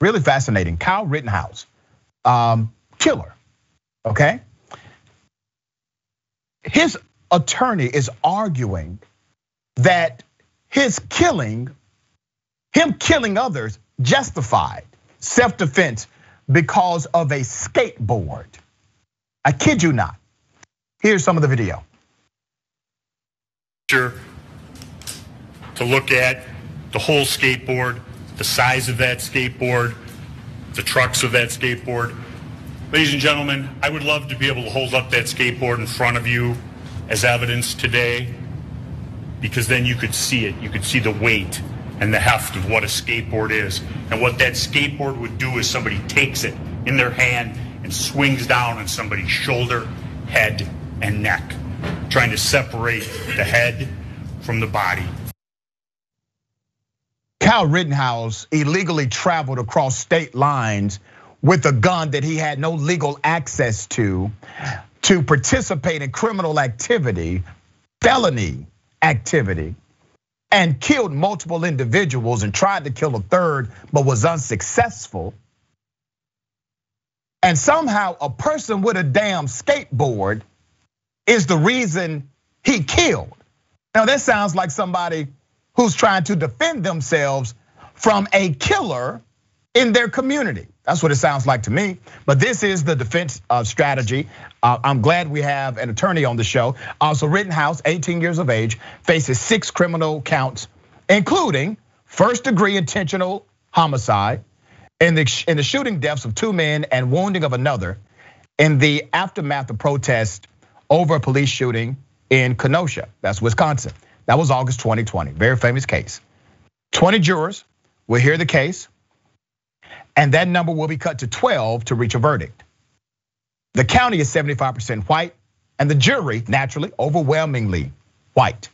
Really fascinating. Kyle Rittenhouse, killer, okay? His attorney is arguing that him killing others, justified self-defense because of a skateboard. I kid you not. Here's some of the video. To look at the whole skateboard, the size of that skateboard, the trucks of that skateboard. Ladies and gentlemen, I would love to be able to hold up that skateboard in front of you as evidence today, because then you could see it. You could see the weight and the heft of what a skateboard is. And what that skateboard would do is somebody takes it in their hand and swings down on somebody's shoulder, head, and neck, trying to separate the head from the body. Kyle Rittenhouse illegally traveled across state lines with a gun that he had no legal access to participate in criminal activity, felony activity, and killed multiple individuals and tried to kill a third, but was unsuccessful. And somehow a person with a damn skateboard is the reason he killed. Now that sounds like somebody who's trying to defend themselves from a killer in their community. That's what it sounds like to me. But this is the defense strategy. I'm glad we have an attorney on the show. Also, Rittenhouse, 18 years of age, faces 6 criminal counts, including first-degree intentional homicide in the shooting deaths of 2 men and wounding of another in the aftermath of protest over a police shooting in Kenosha. That's Wisconsin. That was August 2020, very famous case. 20 jurors will hear the case, and that number will be cut to 12 to reach a verdict. The county is 75% white, and the jury, naturally, overwhelmingly white.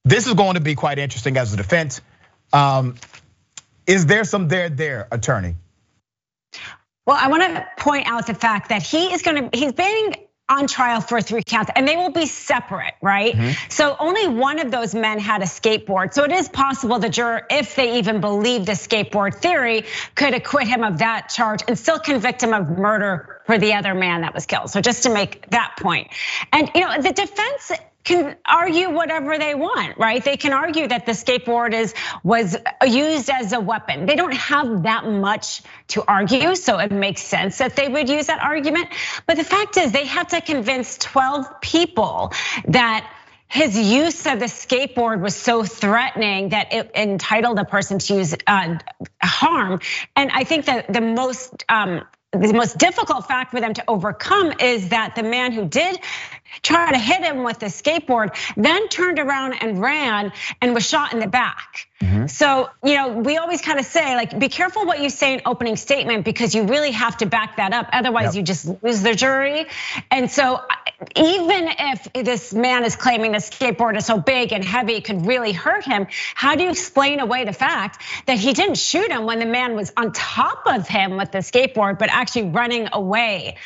This is going to be quite interesting as a defense. Is there some there, attorney? Well, I want to point out the fact that he's being on trial for 3 counts, and they will be separate, right? So only one of those men had a skateboard. So it is possible the juror, if they even believe the skateboard theory, could acquit him of that charge and still convict him of murder for the other man that was killed. So just to make that point. And the defense can argue whatever they want, right? They can argue that the skateboard was used as a weapon. They don't have that much to argue, so it makes sense that they would use that argument. But the fact is, they have to convince 12 people that his use of the skateboard was so threatening that it entitled a person to use harm. And I think that the most difficult fact for them to overcome is that the man who did try to hit him with the skateboard then turned around and ran and was shot in the back. So, we always kind of say, like, be careful what you say in opening statement, because you really have to back that up. Otherwise, you just lose the jury. And so even if this man is claiming the skateboard is so big and heavy, it could really hurt him, how do you explain away the fact that he didn't shoot him when the man was on top of him with the skateboard, but actually running away?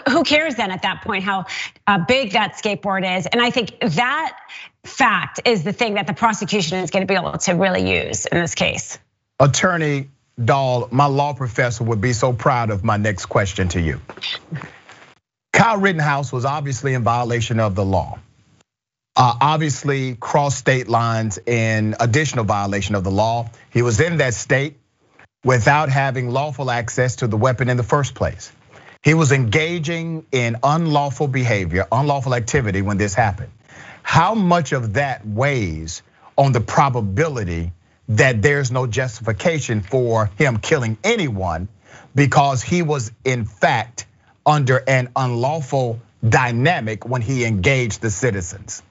Who cares then at that point how big that skateboard is? And I think that fact is the thing that the prosecution is going to be able to really use in this case. Attorney Dahl, my law professor would be so proud of my next question to you. Kyle Rittenhouse was obviously in violation of the law. Obviously crossed state lines in additional violation of the law. He was in that state without having lawful access to the weapon in the first place. He was engaging in unlawful behavior, unlawful activity when this happened. How much of that weighs on the probability that there's no justification for him killing anyone because he was in fact under an unlawful dynamic when he engaged the citizens?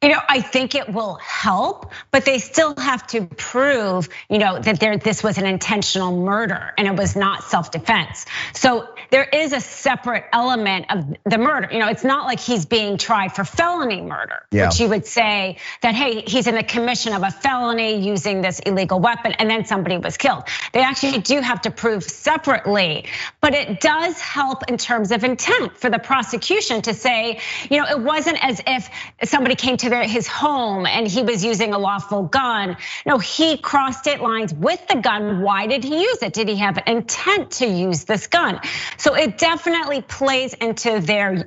I think it will help, but they still have to prove, that this was an intentional murder and it was not self-defense. So there is a separate element of the murder. It's not like he's being tried for felony murder, which you would say that, hey, he's in the commission of a felony using this illegal weapon and then somebody was killed. They actually do have to prove separately, but it does help in terms of intent for the prosecution to say, it wasn't as if somebody came to his home and he was using a lawful gun. No, he crossed state lines with the gun. Why did he use it? Did he have intent to use this gun? So it definitely plays into their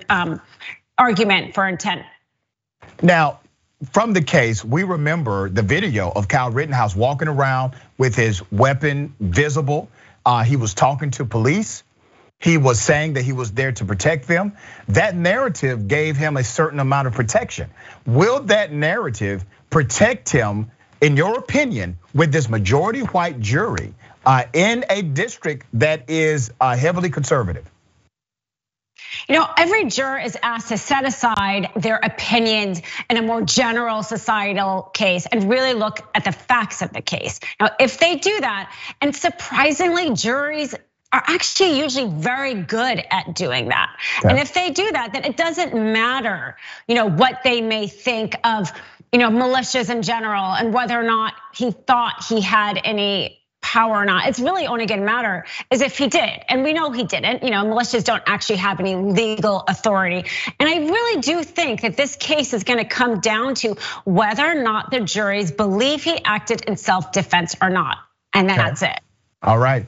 argument for intent. Now, from the case, we remember the video of Kyle Rittenhouse walking around with his weapon visible. He was talking to police. He was saying that he was there to protect them. That narrative gave him a certain amount of protection. Will that narrative protect him, in your opinion, with this majority white jury in a district that is heavily conservative? You know, every juror is asked to set aside their opinions in a more general societal case and really look at the facts of the case. Now, if they do that, and surprisingly, juries are actually usually very good at doing that. Okay. And if they do that, then it doesn't matter, what they may think of, militias in general and whether or not he thought he had any power or not. It's really only gonna matter is if he did. And we know he didn't. Militias don't actually have any legal authority. And I really do think that this case is gonna come down to whether or not the juries believe he acted in self-defense or not. And that's it. All right.